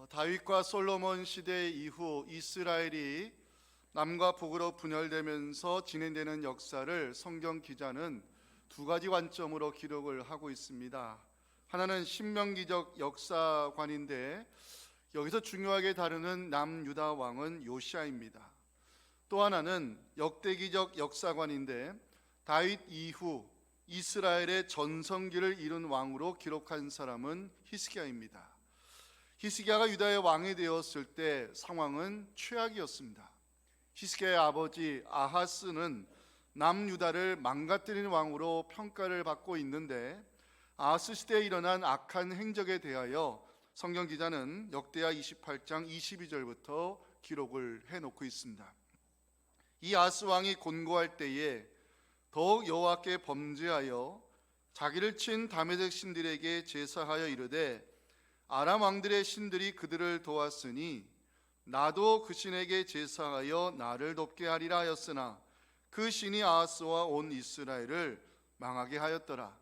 다윗과 솔로몬 시대 이후 이스라엘이 남과 북으로 분열되면서 진행되는 역사를 성경 기자는 두 가지 관점으로 기록을 하고 있습니다. 하나는 신명기적 역사관인데 여기서 중요하게 다루는 남유다 왕은 요시야입니다. 또 하나는 역대기적 역사관인데 다윗 이후 이스라엘의 전성기를 이룬 왕으로 기록한 사람은 히스기야입니다. 히스기야가 유다의 왕이 되었을 때 상황은 최악이었습니다. 히스기야의 아버지 아하스는 남유다를 망가뜨리는 왕으로 평가를 받고 있는데 아하스 시대에 일어난 악한 행적에 대하여 성경 기자는 역대하 28장 22절부터 기록을 해놓고 있습니다. 이 아하스 왕이 곤고할 때에 더욱 여호와께 범죄하여 자기를 친 다메섹 신들에게 제사하여 이르되 아람 왕들의 신들이 그들을 도왔으니 나도 그 신에게 제사하여 나를 돕게 하리라 하였으나 그 신이 아하스와 온 이스라엘을 망하게 하였더라.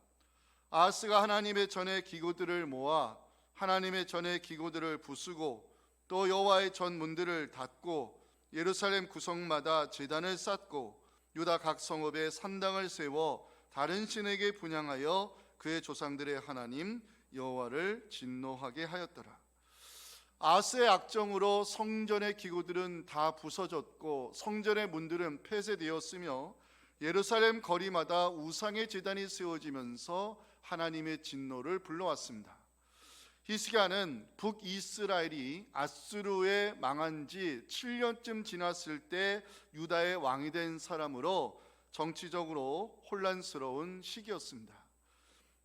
아하스가 하나님의 전의 기구들을 모아 하나님의 전의 기구들을 부수고 또 여호와의 전 문들을 닫고 예루살렘 구성마다 제단을 쌓고 유다 각 성읍에 산당을 세워 다른 신에게 분향하여 그의 조상들의 하나님 여호와를 진노하게 하였더라. 아하스의 악정으로 성전의 기구들은 다 부서졌고 성전의 문들은 폐쇄되었으며 예루살렘 거리마다 우상의 제단이 세워지면서 하나님의 진노를 불러왔습니다. 히스기야는 북이스라엘이 아수르에 망한 지 7년쯤 지났을 때 유다의 왕이 된 사람으로 정치적으로 혼란스러운 시기였습니다.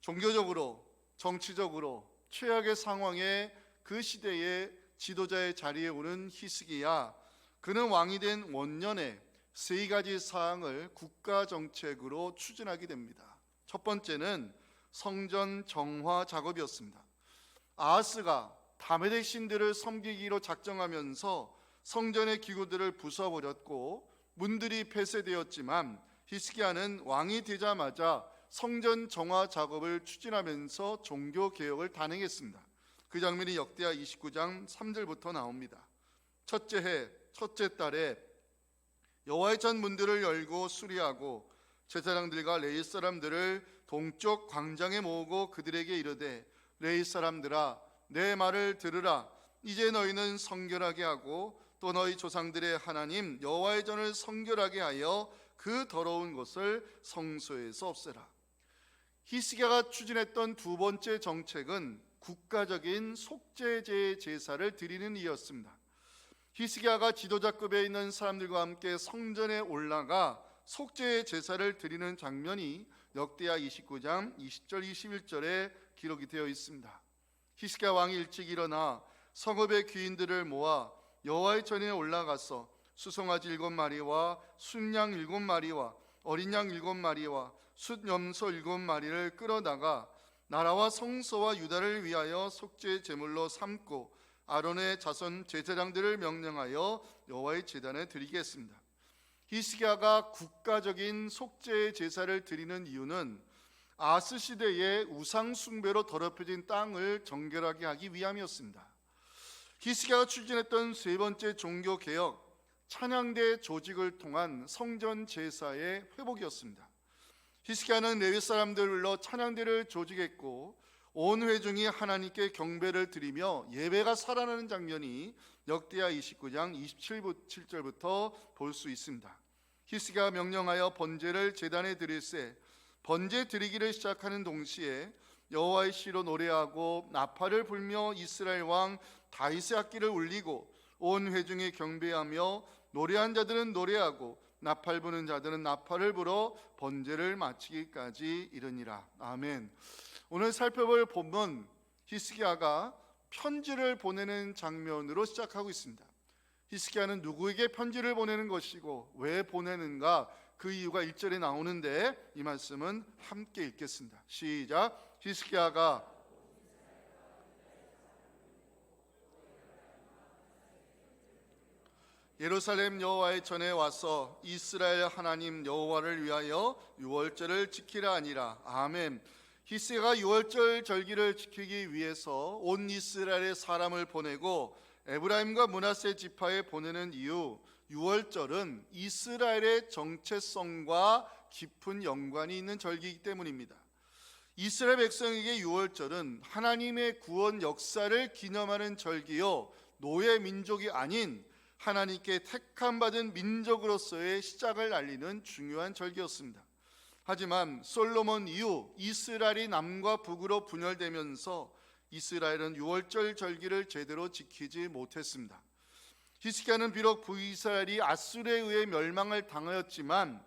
종교적으로 정치적으로 최악의 상황에 그 시대의 지도자의 자리에 오른 히스기야, 그는 왕이 된 원년에 세 가지 사항을 국가 정책으로 추진하게 됩니다. 첫 번째는 성전 정화 작업이었습니다. 아하스가 다메섹 신들을 섬기기로 작정하면서 성전의 기구들을 부숴버렸고 문들이 폐쇄되었지만 히스기야는 왕이 되자마자 성전 정화 작업을 추진하면서 종교 개혁을 단행했습니다. 그 장면이 역대하 29장 3절부터 나옵니다. 첫째 해 첫째 달에 여호와의 전 문들을 열고 수리하고 제사장들과 레위 사람들을 동쪽 광장에 모으고 그들에게 이르되 레위 사람들아 내 말을 들으라. 이제 너희는 성결하게 하고 또 너희 조상들의 하나님 여호와의 전을 성결하게 하여 그 더러운 것을 성소에서 없애라. 히스기야가 추진했던 두 번째 정책은 국가적인 속죄제 제사를 드리는 이였습니다. 히스기야가 지도자급에 있는 사람들과 함께 성전에 올라가 속죄 제사를 드리는 장면이 역대하 29장 20절 21절에 기록이 되어 있습니다. 히스기야 왕이 일찍 일어나 성읍의 귀인들을 모아 여호와의 전에 올라가서 수송아지 7마리와 순양 7마리와 어린 양 7마리와 숫염소 7마리를 끌어다가 나라와 성소와 유다를 위하여 속죄 제물로 삼고 아론의 자손 제사장들을 명령하여 여호와의 제단에 드리게 했습니다. 히스기야가 국가적인 속죄 제사를 드리는 이유는 아하스 시대의 우상 숭배로 더럽혀진 땅을 정결하게 하기 위함이었습니다. 히스기야가 추진했던 세 번째 종교 개혁, 찬양대 조직을 통한 성전 제사의 회복이었습니다. 히스기야는 레위 사람들을 불러 찬양대를 조직했고 온 회중이 하나님께 경배를 드리며 예배가 살아나는 장면이 역대하 29장 27절부터 볼 수 있습니다. 히스기야가 명령하여 번제를 제단에 드릴세 번제 드리기를 시작하는 동시에 여호와의 시로 노래하고 나팔을 불며 이스라엘 왕 다윗의 악기를 울리고 온 회중이 경배하며 노래한 자들은 노래하고 나팔 부는 자들은 나팔을 불어 번제를 마치기까지 이르니라. 아멘. 오늘 살펴볼 본문 히스기야가 편지를 보내는 장면으로 시작하고 있습니다. 히스기야는 누구에게 편지를 보내는 것이고 왜 보내는가, 그 이유가 1절에 나오는데 이 말씀은 함께 읽겠습니다. 시작. 히스기야가 예루살렘 여호와의 전에 와서 이스라엘 하나님 여호와를 위하여 유월절을 지키라 하니라. 아멘. 히스기야가 유월절 절기를 지키기 위해서 온 이스라엘의 사람을 보내고 에브라임과 므낫세 지파에 보내는 이유, 유월절은 이스라엘의 정체성과 깊은 연관이 있는 절기이기 때문입니다. 이스라엘 백성에게 유월절은 하나님의 구원 역사를 기념하는 절기요, 노예 민족이 아닌 하나님께 택함받은 민족으로서의 시작을 알리는 중요한 절기였습니다. 하지만 솔로몬 이후 이스라엘이 남과 북으로 분열되면서 이스라엘은 유월절 절기를 제대로 지키지 못했습니다. 히스기야는 비록 북이스라엘이 아수르에 의해 멸망을 당하였지만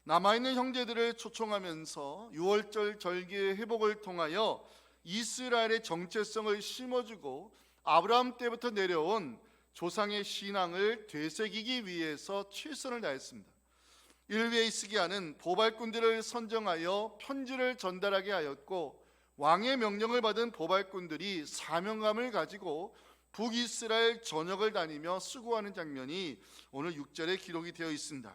남아있는 형제들을 초청하면서 유월절 절기의 회복을 통하여 이스라엘의 정체성을 심어주고 아브라함 때부터 내려온 조상의 신앙을 되새기기 위해서 최선을 다했습니다. 이를 위해 히스기야는 보발꾼들을 선정하여 편지를 전달하게 하였고, 왕의 명령을 받은 보발꾼들이 사명감을 가지고 북이스라엘 전역을 다니며 수고하는 장면이 오늘 6절에 기록이 되어 있습니다.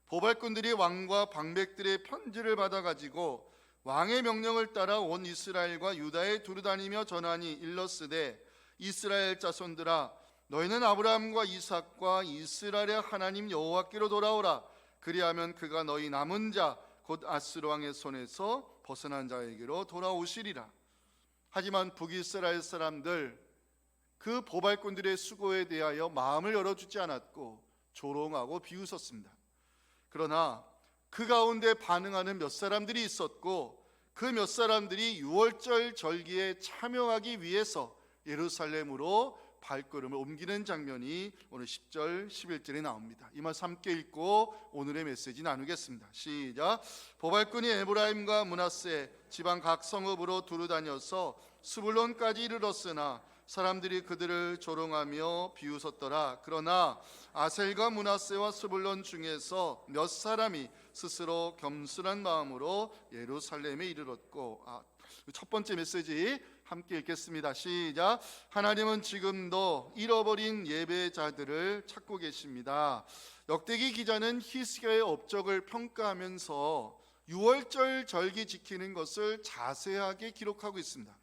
보발꾼들이 왕과 방백들의 편지를 받아가지고 왕의 명령을 따라 온 이스라엘과 유다에 두루다니며 전하니 일러스되, 이스라엘 자손들아, 너희는 아브라함과 이삭과 이스라엘의 하나님 여호와께로 돌아오라. 그리하면 그가 너희 남은 자 곧 아수르 왕의 손에서 벗어난 자에게로 돌아오시리라. 하지만 북이스라엘 사람들, 그 보발꾼들의 수고에 대하여 마음을 열어주지 않았고 조롱하고 비웃었습니다. 그러나 그 가운데 반응하는 몇 사람들이 있었고, 그 몇 사람들이 유월절 절기에 참여하기 위해서 예루살렘으로 발걸음을 옮기는 장면이 오늘 10절, 11절에 나옵니다. 이 말씀 함께 읽고 오늘의 메시지 나누겠습니다. 시작. 보발꾼이 에브라임과 므낫세 지방 각 성읍으로 두루다녀서 스불론까지 이르렀으나 사람들이 그들을 조롱하며 비웃었더라. 그러나 아셀과 므낫세와 스불론 중에서 몇 사람이 스스로 겸손한 마음으로 예루살렘에 이르렀고, 첫 번째 메시지 함께 읽겠습니다. 시작. 하나님은 지금도 잃어버린 예배자들을 찾고 계십니다. 역대기 기자는 히스기야의 업적을 평가하면서 유월절 절기 지키는 것을 자세하게 기록하고 있습니다.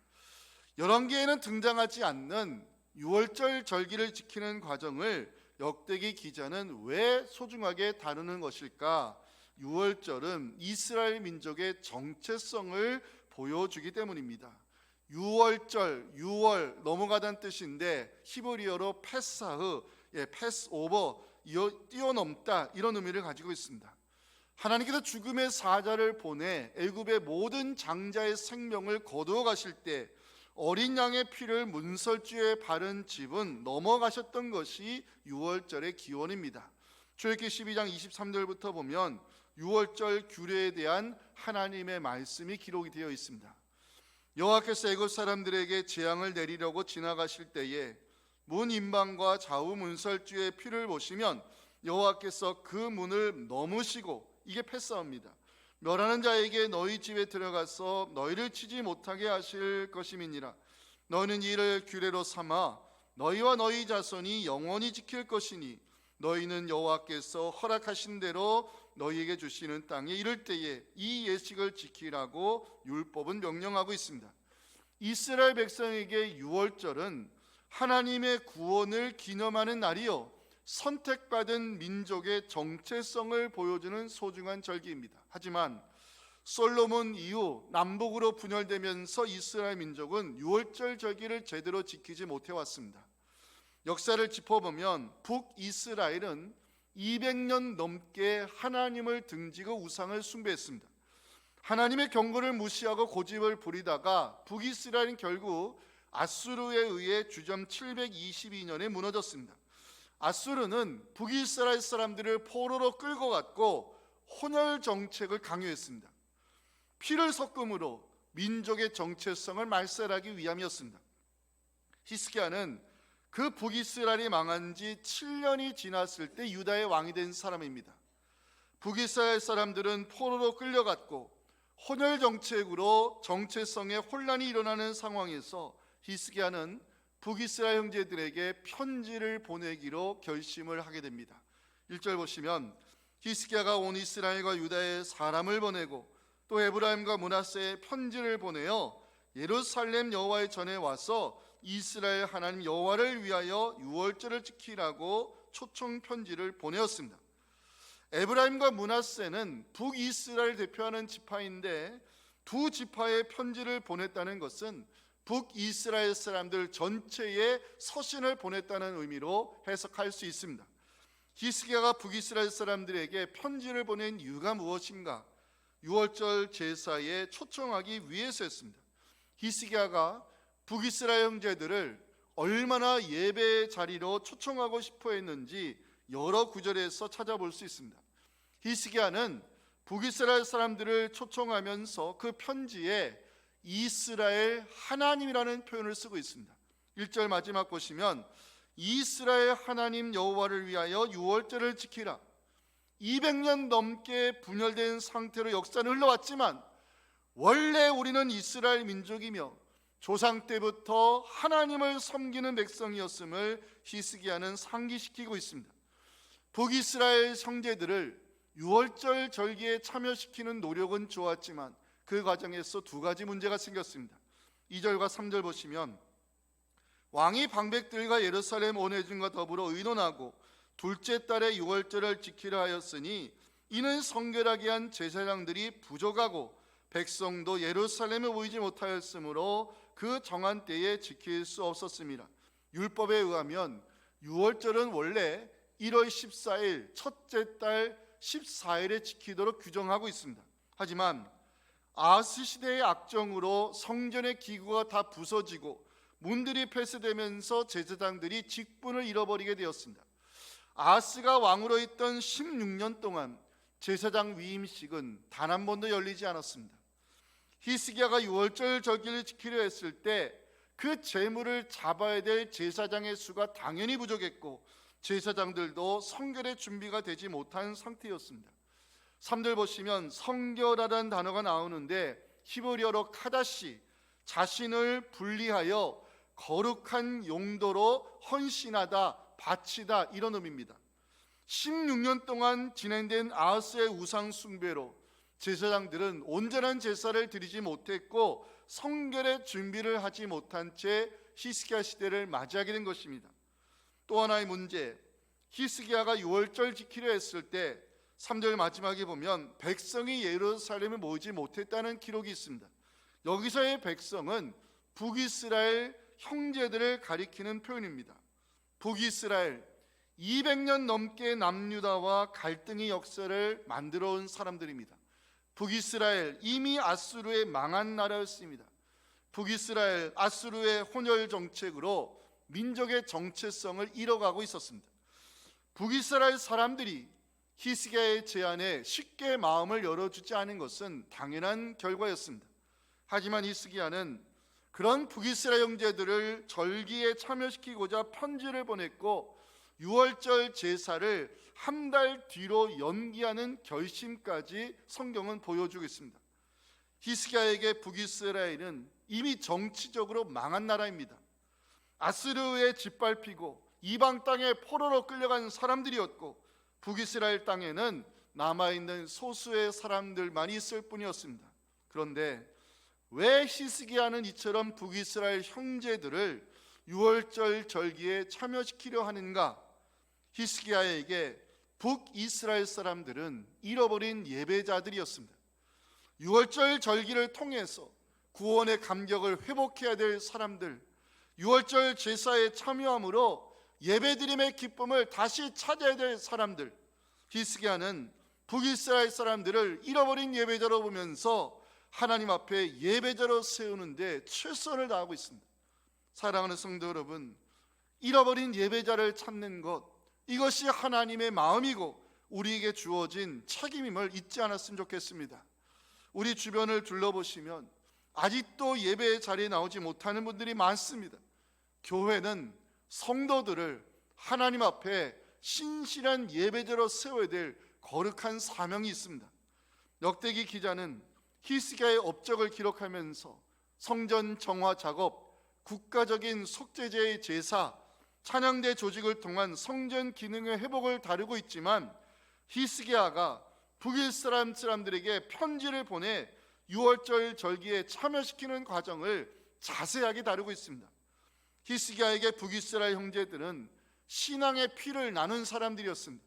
열왕기에는 등장하지 않는 유월절 절기를 지키는 과정을 역대기 기자는 왜 소중하게 다루는 것일까? 유월절은 이스라엘 민족의 정체성을 보여주기 때문입니다. 유월절, 유월 넘어가다는 뜻인데 히브리어로 패사흐, 패스오버, 뛰어넘다, 이런 의미를 가지고 있습니다. 하나님께서 죽음의 사자를 보내 애굽의 모든 장자의 생명을 거두어 가실 때 어린 양의 피를 문설주에 바른 집은 넘어가셨던 것이 유월절의 기원입니다. 출애굽기 12장 23절부터 보면 유월절 규례에 대한 하나님의 말씀이 기록이 되어 있습니다. 여호와께서 애굽 사람들에게 재앙을 내리려고 지나가실 때에 문 인방과 좌우 문설주의 피를 보시면 여호와께서 그 문을 넘으시고, 이게 패싸움입니다, 멸하는 자에게 너희 집에 들어가서 너희를 치지 못하게 하실 것임이니라. 너희는 이를 규례로 삼아 너희와 너희 자손이 영원히 지킬 것이니 너희는 여호와께서 허락하신 대로 너희에게 주시는 땅에 이를 때에 이 예식을 지키라고 율법은 명령하고 있습니다. 이스라엘 백성에게 유월절은 하나님의 구원을 기념하는 날이요, 선택받은 민족의 정체성을 보여주는 소중한 절기입니다. 하지만 솔로몬 이후 남북으로 분열되면서 이스라엘 민족은 유월절 절기를 제대로 지키지 못해왔습니다. 역사를 짚어보면 북이스라엘은 200년 넘게 하나님을 등지고 우상을 숭배했습니다. 하나님의 경고를 무시하고 고집을 부리다가 북이스라엘은 결국 아수르에 의해 주전 722년에 무너졌습니다. 아수르는 북이스라엘 사람들을 포로로 끌고 갔고 혼혈 정책을 강요했습니다. 피를 섞음으로 민족의 정체성을 말살하기 위함이었습니다. 히스기야는 그 북이스라엘이 망한 지 7년이 지났을 때 유다의 왕이 된 사람입니다. 북이스라엘 사람들은 포로로 끌려갔고 혼혈 정책으로 정체성에 혼란이 일어나는 상황에서 히스기야는 북이스라엘 형제들에게 편지를 보내기로 결심을 하게 됩니다. 1절 보시면 히스기야가 온 이스라엘과 유다에 사람을 보내고 또 에브라임과 므낫세에 편지를 보내어 예루살렘 여호와의 전에 와서 이스라엘 하나님 여호와를 위하여 유월절을 지키라고 초청 편지를 보내었습니다. 에브라임과 므낫세는 북이스라엘 대표하는 지파인데 두 지파에 편지를 보냈다는 것은 북이스라엘 사람들 전체에 서신을 보냈다는 의미로 해석할 수 있습니다. 히스기야가 북이스라엘 사람들에게 편지를 보낸 이유가 무엇인가? 유월절 제사에 초청하기 위해서였습니다. 히스기야가 북이스라엘 형제들을 얼마나 예배의 자리로 초청하고 싶어 했는지 여러 구절에서 찾아볼 수 있습니다. 히스기야는 북이스라엘 사람들을 초청하면서 그 편지에 이스라엘 하나님이라는 표현을 쓰고 있습니다. 1절 마지막 보시면 이스라엘 하나님 여호와를 위하여 유월절을 지키라. 200년 넘게 분열된 상태로 역사는 흘러왔지만 원래 우리는 이스라엘 민족이며 조상 때부터 하나님을 섬기는 백성이었음을 히스기야는 상기시키고 있습니다. 북이스라엘 형제들을 유월절 절기에 참여시키는 노력은 좋았지만 그 과정에서 두 가지 문제가 생겼습니다. 2절과 3절 보시면 왕이 방백들과 예루살렘 온회중과 더불어 의논하고 둘째 달에 유월절을 지키려 하였으니 이는 성결하게 한 제사장들이 부족하고 백성도 예루살렘에 모이지 못하였으므로 그 정한 때에 지킬 수 없었습니다. 율법에 의하면 유월절은 원래 1월 14일 첫째 달 14일에 지키도록 규정하고 있습니다. 하지만 아하스 시대의 악정으로 성전의 기구가 다 부서지고 문들이 폐쇄되면서 제사장들이 직분을 잃어버리게 되었습니다. 아하스가 왕으로 있던 16년 동안 제사장 위임식은 단 한 번도 열리지 않았습니다. 히스기야가 유월절 절기를 지키려 했을 때 그 제물을 잡아야 될 제사장의 수가 당연히 부족했고 제사장들도 성결의 준비가 되지 못한 상태였습니다. 3절 보시면 성결하라는 단어가 나오는데 히브리어로 카다시, 자신을 분리하여 거룩한 용도로 헌신하다, 바치다 이런 의미입니다. 16년 동안 진행된 아하스의 우상 숭배로 제사장들은 온전한 제사를 드리지 못했고 성결의 준비를 하지 못한 채 히스기야 시대를 맞이하게 된 것입니다. 또 하나의 문제, 히스기야가 유월절 지키려 했을 때 3절 마지막에 보면 백성이 예루살렘에 모이지 못했다는 기록이 있습니다. 여기서의 백성은 북이스라엘 형제들을 가리키는 표현입니다. 북이스라엘 200년 넘게 남유다와 갈등의 역사를 만들어온 사람들입니다. 북이스라엘 이미 아수르의 망한 나라였습니다. 북이스라엘 아수르의 혼혈 정책으로 민족의 정체성을 잃어가고 있었습니다. 북이스라엘 사람들이 히스기야의 제안에 쉽게 마음을 열어주지 않은 것은 당연한 결과였습니다. 하지만 히스기야는 그런 북이스라엘 형제들을 절기에 참여시키고자 편지를 보냈고 유월절 제사를 한 달 뒤로 연기하는 결심까지 성경은 보여주고 있습니다. 히스기야에게 북이스라엘은 이미 정치적으로 망한 나라입니다. 아스르에 짓밟히고 이방 땅에 포로로 끌려간 사람들이었고 북이스라엘 땅에는 남아있는 소수의 사람들만 있을 뿐이었습니다. 그런데 왜 히스기야는 이처럼 북이스라엘 형제들을 유월절 절기에 참여시키려 하는가? 히스기야에게 북이스라엘 사람들은 잃어버린 예배자들이었습니다. 유월절 절기를 통해서 구원의 감격을 회복해야 될 사람들, 유월절 제사에 참여함으로 예배드림의 기쁨을 다시 찾아야 될 사람들, 히스기야는 북이스라엘 사람들을 잃어버린 예배자로 보면서 하나님 앞에 예배자로 세우는데 최선을 다하고 있습니다. 사랑하는 성도 여러분, 잃어버린 예배자를 찾는 것, 이것이 하나님의 마음이고 우리에게 주어진 책임임을 잊지 않았으면 좋겠습니다. 우리 주변을 둘러보시면 아직도 예배의 자리에 나오지 못하는 분들이 많습니다. 교회는 성도들을 하나님 앞에 신실한 예배자로 세워야 될 거룩한 사명이 있습니다. 역대기 기자는 히스기야의 업적을 기록하면서 성전 정화 작업, 국가적인 속죄제의 제사, 찬양대 조직을 통한 성전 기능의 회복을 다루고 있지만 히스기야가 북이스라엘 사람들에게 편지를 보내 유월절 절기에 참여시키는 과정을 자세하게 다루고 있습니다. 히스기야에게 북이스라엘 형제들은 신앙의 피를 나눈 사람들이었습니다.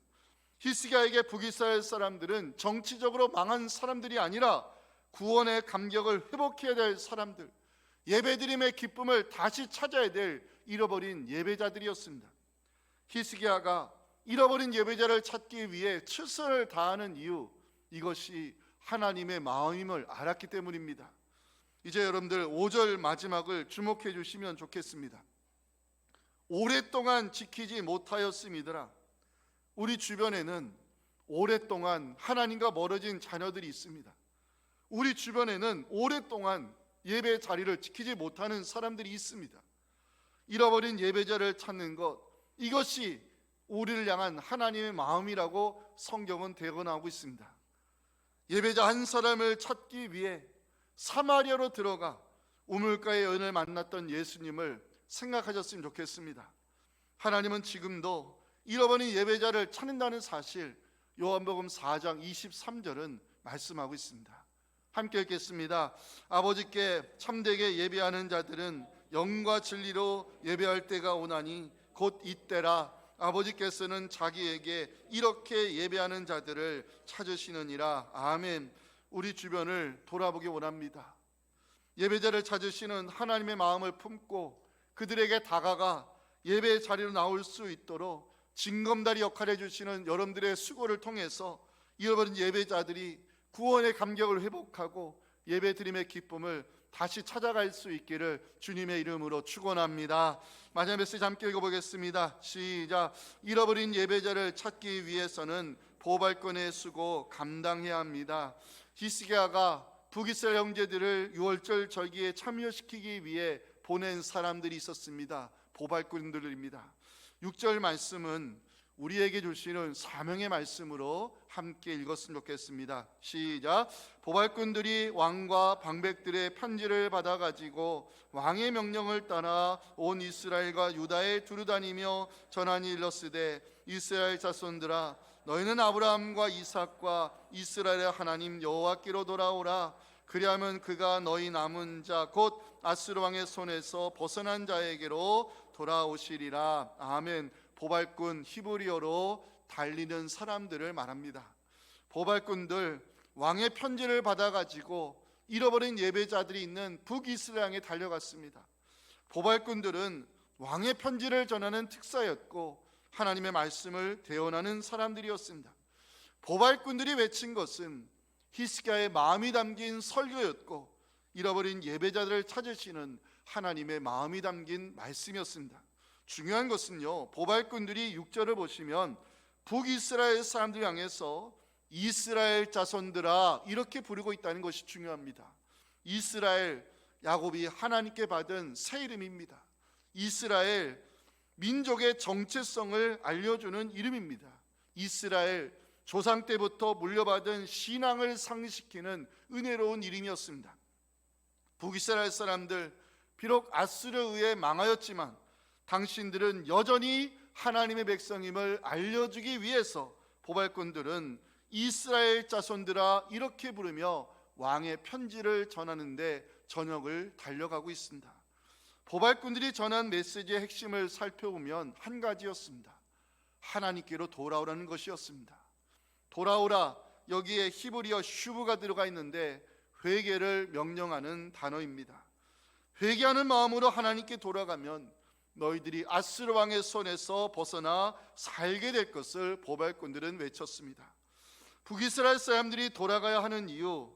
히스기야에게 북이스라엘 사람들은 정치적으로 망한 사람들이 아니라 구원의 감격을 회복해야 될 사람들, 예배드림의 기쁨을 다시 찾아야 될 잃어버린 예배자들이었습니다. 히스기야가 잃어버린 예배자를 찾기 위해 최선을 다하는 이유, 이것이 하나님의 마음임을 알았기 때문입니다. 이제 여러분들 5절 마지막을 주목해 주시면 좋겠습니다. 오랫동안 지키지 못하였음이더라. 우리 주변에는 오랫동안 하나님과 멀어진 자녀들이 있습니다. 우리 주변에는 오랫동안 예배 자리를 지키지 못하는 사람들이 있습니다. 잃어버린 예배자를 찾는 것, 이것이 우리를 향한 하나님의 마음이라고 성경은 대언하고 있습니다. 예배자 한 사람을 찾기 위해 사마리아로 들어가 우물가의 여인을 만났던 예수님을 생각하셨으면 좋겠습니다. 하나님은 지금도 잃어버린 예배자를 찾는다는 사실, 요한복음 4장 23절은 말씀하고 있습니다. 함께 읽겠습니다. 아버지께 참되게 예배하는 자들은 영과 진리로 예배할 때가 오나니 곧 이때라. 아버지께서는 자기에게 이렇게 예배하는 자들을 찾으시느니라. 아멘. 우리 주변을 돌아보기 원합니다. 예배자를 찾으시는 하나님의 마음을 품고 그들에게 다가가 예배 자리로 나올 수 있도록 징검다리 역할을 해주시는 여러분들의 수고를 통해서 잃어버린 예배자들이 구원의 감격을 회복하고 예배드림의 기쁨을 다시 찾아갈 수 있기를 주님의 이름으로 축원합니다. 마지막 메시지 함께 읽어보겠습니다. 시작. 잃어버린 예배자를 찾기 위해서는 보발권의 수고 감당해야 합니다. 히스기야가 북이스라엘 형제들을 유월절 절기에 참여시키기 위해 보낸 사람들이 있었습니다. 보발꾼들입니다. 6절 말씀은 우리에게 주시는 사명의 말씀으로 함께 읽었으면 좋겠습니다. 시작. 보발꾼들이 왕과 방백들의 편지를 받아가지고 왕의 명령을 따라 온 이스라엘과 유다에 두루다니며 전하니 일렀으되 이스라엘 자손들아 너희는 아브라함과 이삭과 이스라엘의 하나님 여호와께로 돌아오라. 그리하면 그가 너희 남은 자 곧 아수르 왕의 손에서 벗어난 자에게로 돌아오시리라. 아멘. 보발꾼, 히브리어로 달리는 사람들을 말합니다. 보발꾼들, 왕의 편지를 받아가지고 잃어버린 예배자들이 있는 북이스라엘에 달려갔습니다. 보발꾼들은 왕의 편지를 전하는 특사였고 하나님의 말씀을 대언하는 사람들이었습니다. 보발꾼들이 외친 것은 히스기야의 마음이 담긴 설교였고 잃어버린 예배자들을 찾으시는 하나님의 마음이 담긴 말씀이었습니다. 중요한 것은요, 보발꾼들이 6절을 보시면 북이스라엘 사람들 향해서 이스라엘 자손들아 이렇게 부르고 있다는 것이 중요합니다. 이스라엘, 야곱이 하나님께 받은 새 이름입니다. 이스라엘, 민족의 정체성을 알려주는 이름입니다. 이스라엘, 조상 때부터 물려받은 신앙을 상기시키는 은혜로운 이름이었습니다. 북이스라엘 사람들, 비록 아수르에 의해 망하였지만 당신들은 여전히 하나님의 백성임을 알려주기 위해서 보발꾼들은 이스라엘 자손들아 이렇게 부르며 왕의 편지를 전하는데 전역을 달려가고 있습니다. 보발꾼들이 전한 메시지의 핵심을 살펴보면 한 가지였습니다. 하나님께로 돌아오라는 것이었습니다. 돌아오라, 여기에 히브리어 슈브가 들어가 있는데 회개를 명령하는 단어입니다. 회개하는 마음으로 하나님께 돌아가면 너희들이 아수르 왕의 손에서 벗어나 살게 될 것을 보발꾼들은 외쳤습니다. 북이스라엘 사람들이 돌아가야 하는 이유,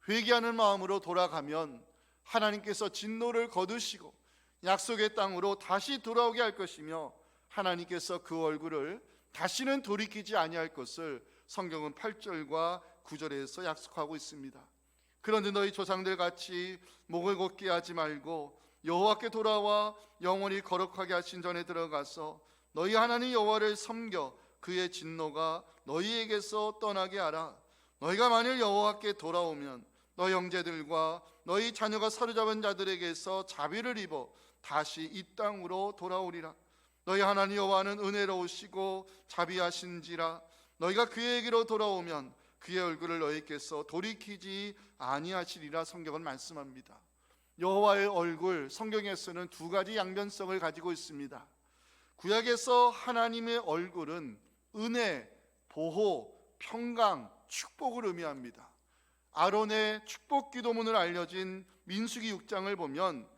회개하는 마음으로 돌아가면 하나님께서 진노를 거두시고 약속의 땅으로 다시 돌아오게 할 것이며 하나님께서 그 얼굴을 다시는 돌이키지 아니할 것을 성경은 8절과 9절에서 약속하고 있습니다. 그런데 너희 조상들 같이 목을 곧게 하지 말고 여호와께 돌아와 영원히 거룩하게 하신 전에 들어가서 너희 하나님 여호와를 섬겨 그의 진노가 너희에게서 떠나게 하라. 너희가 만일 여호와께 돌아오면 너희 형제들과 너희 자녀가 사로잡은 자들에게서 자비를 입어 다시 이 땅으로 돌아오리라. 너희 하나님 여호와는 은혜로우시고 자비하신지라. 너희가 그에게로 돌아오면 그의 얼굴을 너희께서 돌이키지 아니하시리라 성경은 말씀합니다. 여호와의 얼굴, 성경에서는 두 가지 양면성을 가지고 있습니다. 구약에서 하나님의 얼굴은 은혜, 보호, 평강, 축복을 의미합니다. 아론의 축복 기도문을 알려진 민수기 6장을 보면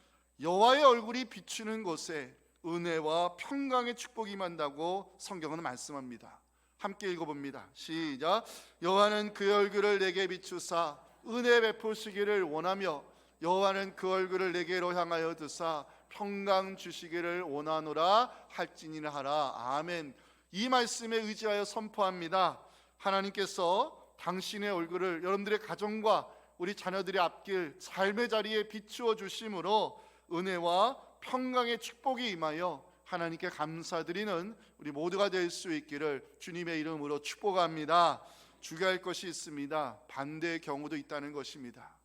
여호와의 얼굴이 비추는 곳에 은혜와 평강의 축복이 임한다고 성경은 말씀합니다. 함께 읽어봅니다. 시작. 여호와는 그 얼굴을 내게 비추사 은혜 베푸시기를 원하며 여호와는 그 얼굴을 내게로 향하여 드사 평강 주시기를 원하노라 할지니라 하라. 아멘. 이 말씀에 의지하여 선포합니다. 하나님께서 당신의 얼굴을 여러분들의 가정과 우리 자녀들의 앞길 삶의 자리에 비추어 주심으로 은혜와 평강의 축복이 임하여 하나님께 감사드리는 우리 모두가 될 수 있기를 주님의 이름으로 축복합니다. 주의할 것이 있습니다. 반대의 경우도 있다는 것입니다.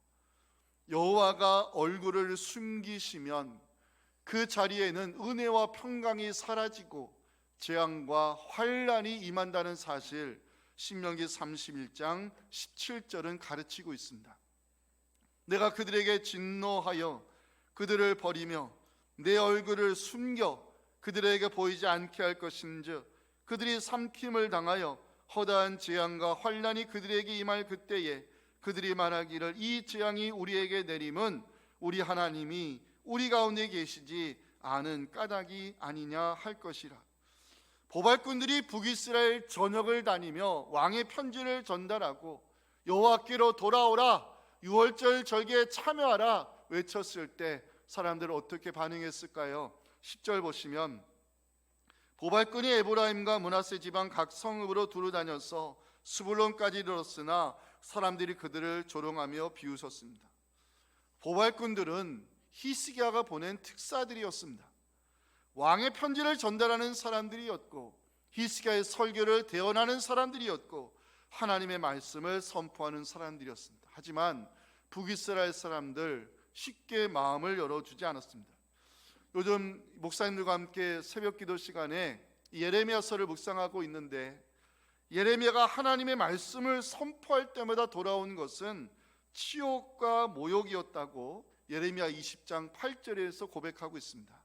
여호와가 얼굴을 숨기시면 그 자리에는 은혜와 평강이 사라지고 재앙과 환난이 임한다는 사실, 신명기 31장 17절은 가르치고 있습니다. 내가 그들에게 진노하여 그들을 버리며 내 얼굴을 숨겨 그들에게 보이지 않게 할 것인즉 그들이 삼킴을 당하여 허다한 재앙과 환난이 그들에게 임할 그때에 그들이 말하기를 이 재앙이 우리에게 내림은 우리 하나님이 우리 가운데 계시지 않은 까닭이 아니냐 할 것이라. 보발꾼들이 북이스라엘 전역을 다니며 왕의 편지를 전달하고 여호와께로 돌아오라, 유월절 절기에 참여하라 외쳤을 때 사람들은 어떻게 반응했을까요? 10절 보시면 보발꾼이 에브라임과 므낫세 지방 각 성읍으로 두루다녀서 스불론까지 이르렀으나 사람들이 그들을 조롱하며 비웃었습니다. 보발꾼들은 히스기야가 보낸 특사들이었습니다. 왕의 편지를 전달하는 사람들이었고 히스기야의 설교를 대언하는 사람들이었고 하나님의 말씀을 선포하는 사람들이었습니다. 하지만 북이스라엘 사람들 쉽게 마음을 열어주지 않았습니다. 요즘 목사님들과 함께 새벽기도 시간에 예레미야서를 묵상하고 있는데 예레미야가 하나님의 말씀을 선포할 때마다 돌아온 것은 치욕과 모욕이었다고 예레미야 20장 8절에서 고백하고 있습니다.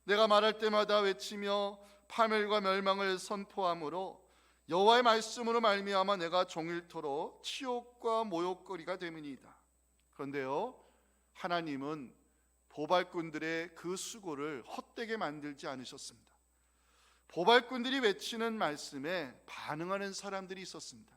내가 말할 때마다 외치며 파멸과 멸망을 선포함으로 여호와의 말씀으로 말미암아 내가 종일토록 치욕과 모욕거리가 됨이니이다. 그런데요, 하나님은 보발꾼들의 그 수고를 헛되게 만들지 않으셨습니다. 보발꾼들이 외치는 말씀에 반응하는 사람들이 있었습니다.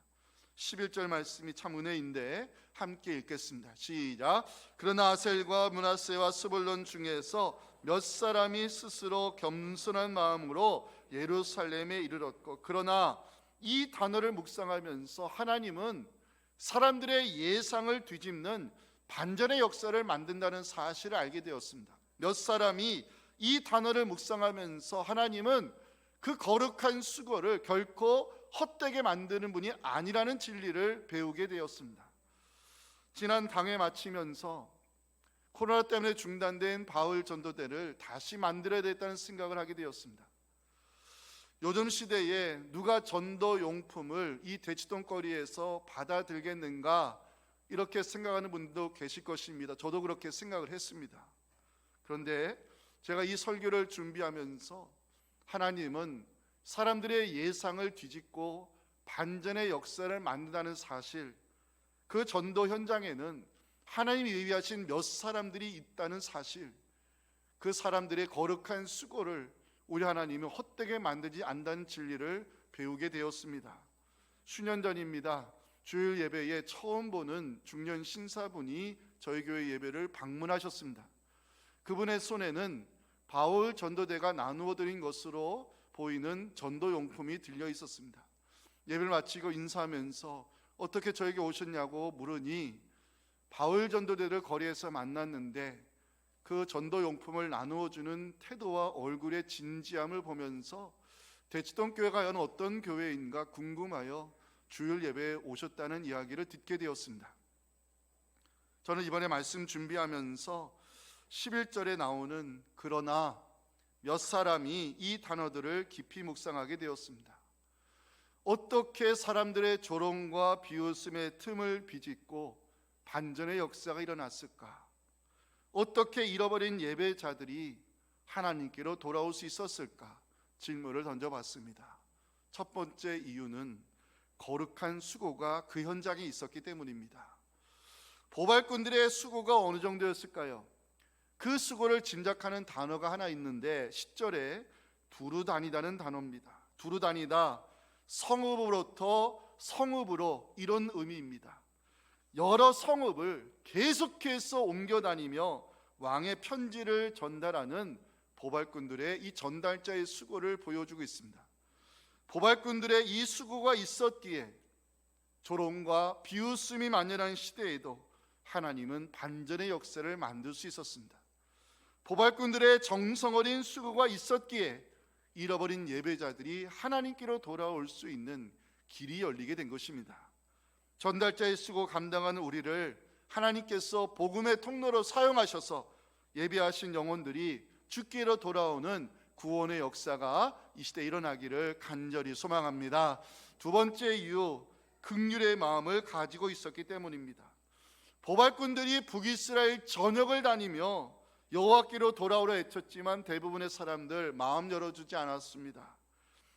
11절 말씀이 참 은혜인데 함께 읽겠습니다. 시작. 그러나 아셀과 므낫세와 스불론 중에서 몇 사람이 스스로 겸손한 마음으로 예루살렘에 이르렀고, 그러나 이 단어를 묵상하면서 하나님은 사람들의 예상을 뒤집는 반전의 역사를 만든다는 사실을 알게 되었습니다. 몇 사람이 이 단어를 묵상하면서 하나님은 그 거룩한 수고를 결코 헛되게 만드는 분이 아니라는 진리를 배우게 되었습니다. 지난 강해 마치면서 코로나 때문에 중단된 바울 전도대를 다시 만들어야 되겠다는 생각을 하게 되었습니다. 요즘 시대에 누가 전도 용품을 이 대치동 거리에서 받아들겠는가 이렇게 생각하는 분도 계실 것입니다. 저도 그렇게 생각을 했습니다. 그런데 제가 이 설교를 준비하면서 하나님은 사람들의 예상을 뒤집고 반전의 역사를 만든다는 사실, 그 전도 현장에는 하나님이 예비하신 몇 사람들이 있다는 사실, 그 사람들의 거룩한 수고를 우리 하나님이 헛되게 만들지 않는다는 진리를 배우게 되었습니다. 수년 전입니다. 주일 예배에 처음 보는 중년 신사분이 저희 교회 예배를 방문하셨습니다. 그분의 손에는 바울 전도대가 나누어 드린 것으로 보이는 전도용품이 들려 있었습니다. 예배를 마치고 인사하면서 어떻게 저에게 오셨냐고 물으니 바울 전도대를 거리에서 만났는데 그 전도용품을 나누어 주는 태도와 얼굴의 진지함을 보면서 대치동 교회가 과연 어떤 교회인가 궁금하여 주일 예배에 오셨다는 이야기를 듣게 되었습니다. 저는 이번에 말씀 준비하면서 11절에 나오는 그러나 몇 사람이 이 단어들을 깊이 묵상하게 되었습니다. 어떻게 사람들의 조롱과 비웃음의 틈을 비집고 반전의 역사가 일어났을까? 어떻게 잃어버린 예배자들이 하나님께로 돌아올 수 있었을까? 질문을 던져봤습니다. 첫 번째 이유는 거룩한 수고가 그 현장에 있었기 때문입니다. 보발꾼들의 수고가 어느 정도였을까요? 그 수고를 짐작하는 단어가 하나 있는데 10절에 두루다니다는 단어입니다. 두루다니다, 성읍으로부터 성읍으로, 이런 의미입니다. 여러 성읍을 계속해서 옮겨다니며 왕의 편지를 전달하는 보발꾼들의 이 전달자의 수고를 보여주고 있습니다. 보발꾼들의 이 수고가 있었기에 조롱과 비웃음이 만연한 시대에도 하나님은 반전의 역사를 만들 수 있었습니다. 보발꾼들의 정성어린 수고가 있었기에 잃어버린 예배자들이 하나님께로 돌아올 수 있는 길이 열리게 된 것입니다. 전달자의 수고 감당하는 우리를 하나님께서 복음의 통로로 사용하셔서 예배하신 영혼들이 주께로 돌아오는 구원의 역사가 이 시대에 일어나기를 간절히 소망합니다. 두 번째 이유, 긍휼의 마음을 가지고 있었기 때문입니다. 보발꾼들이 북이스라엘 전역을 다니며 여호와께로 돌아오려 애쳤지만 대부분의 사람들 마음 열어주지 않았습니다.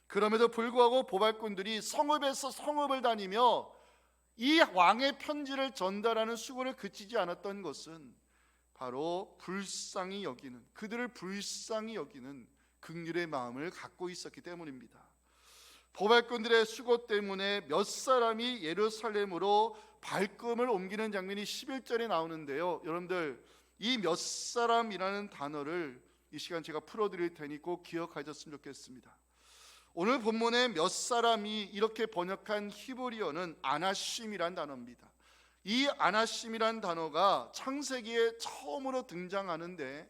그럼에도 불구하고 보발꾼들이 성읍에서 성읍을 다니며 이 왕의 편지를 전달하는 수고를 그치지 않았던 것은 바로 불쌍히 여기는, 그들을 불쌍히 여기는 긍휼의 마음을 갖고 있었기 때문입니다. 보발꾼들의 수고 때문에 몇 사람이 예루살렘으로 발걸음을 옮기는 장면이 11절에 나오는데요. 여러분들, 이 몇 사람이라는 단어를 이 시간 제가 풀어드릴 테니 꼭 기억하셨으면 좋겠습니다. 오늘 본문에 몇 사람이 이렇게 번역한 히브리어는 아나심이란 단어입니다. 이 아나심이란 단어가 창세기에 처음으로 등장하는데,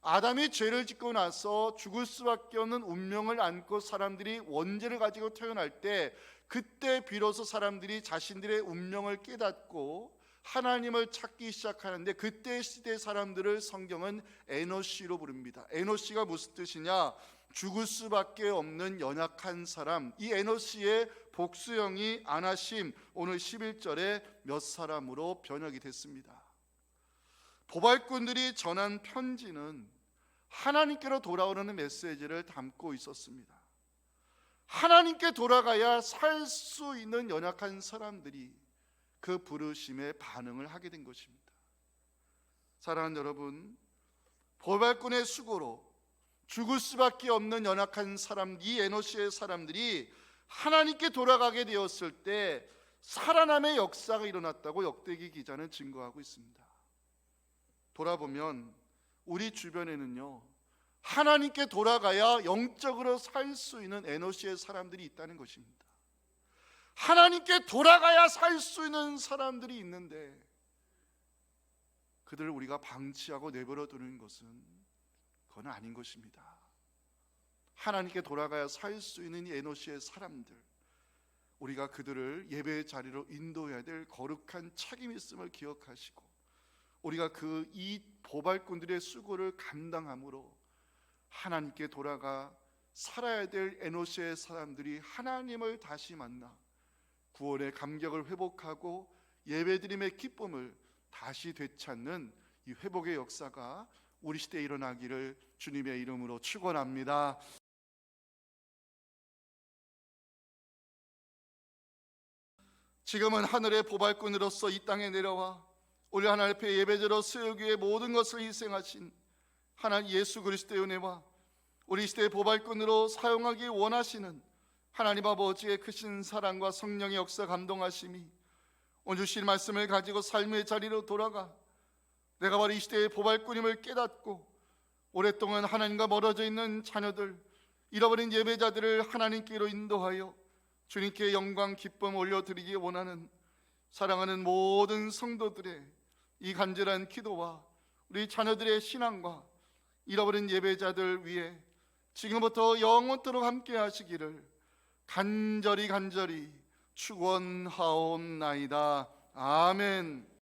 아담이 죄를 짓고 나서 죽을 수밖에 없는 운명을 안고 사람들이 원죄를 가지고 태어날 때, 그때 비로소 사람들이 자신들의 운명을 깨닫고 하나님을 찾기 시작하는데, 그때 시대 사람들을 성경은 에노시로 부릅니다. 에노시가 무슨 뜻이냐? 죽을 수밖에 없는 연약한 사람. 이 에노시의 복수형이 아나심, 오늘 11절에 몇 사람으로 번역이 됐습니다. 보발꾼들이 전한 편지는 하나님께로 돌아오는 메시지를 담고 있었습니다. 하나님께 돌아가야 살 수 있는 연약한 사람들이 그 부르심에 반응을 하게 된 것입니다. 사랑하는 여러분, 보발꾼의 수고로 죽을 수밖에 없는 연약한 사람, 이 에노시의 사람들이 하나님께 돌아가게 되었을 때 살아남의 역사가 일어났다고 역대기 기자는 증거하고 있습니다. 돌아보면 우리 주변에는요, 하나님께 돌아가야 영적으로 살 수 있는 에노시의 사람들이 있다는 것입니다. 하나님께 돌아가야 살 수 있는 사람들이 있는데 그들을 우리가 방치하고 내버려 두는 것은 그건 아닌 것입니다. 하나님께 돌아가야 살 수 있는 이 에노시의 사람들, 우리가 그들을 예배의 자리로 인도해야 될 거룩한 책임이 있음을 기억하시고, 우리가 이 보발꾼들의 수고를 감당함으로 하나님께 돌아가 살아야 될 에노시의 사람들이 하나님을 다시 만나 구원의 감격을 회복하고 예배드림의 기쁨을 다시 되찾는 이 회복의 역사가 우리 시대에 일어나기를 주님의 이름으로 축원합니다. 지금은 하늘의 보발꾼으로서 이 땅에 내려와 우리 하나님 앞에 예배드려 세우기 위해 모든 것을 희생하신 하나님 예수 그리스도의 은혜와 우리 시대의 보발꾼으로 사용하기 원하시는 하나님 아버지의 크신 사랑과 성령의 역사 감동하심이 오늘 주신 말씀을 가지고 삶의 자리로 돌아가 내가 바로 이 시대의 보발꾼임을 깨닫고 오랫동안 하나님과 멀어져 있는 자녀들, 잃어버린 예배자들을 하나님께로 인도하여 주님께 영광 기쁨 올려드리기 원하는 사랑하는 모든 성도들의 이 간절한 기도와 우리 자녀들의 신앙과 잃어버린 예배자들 위해 지금부터 영원토록 함께 하시기를 간절히 축원하옵나이다. 아멘.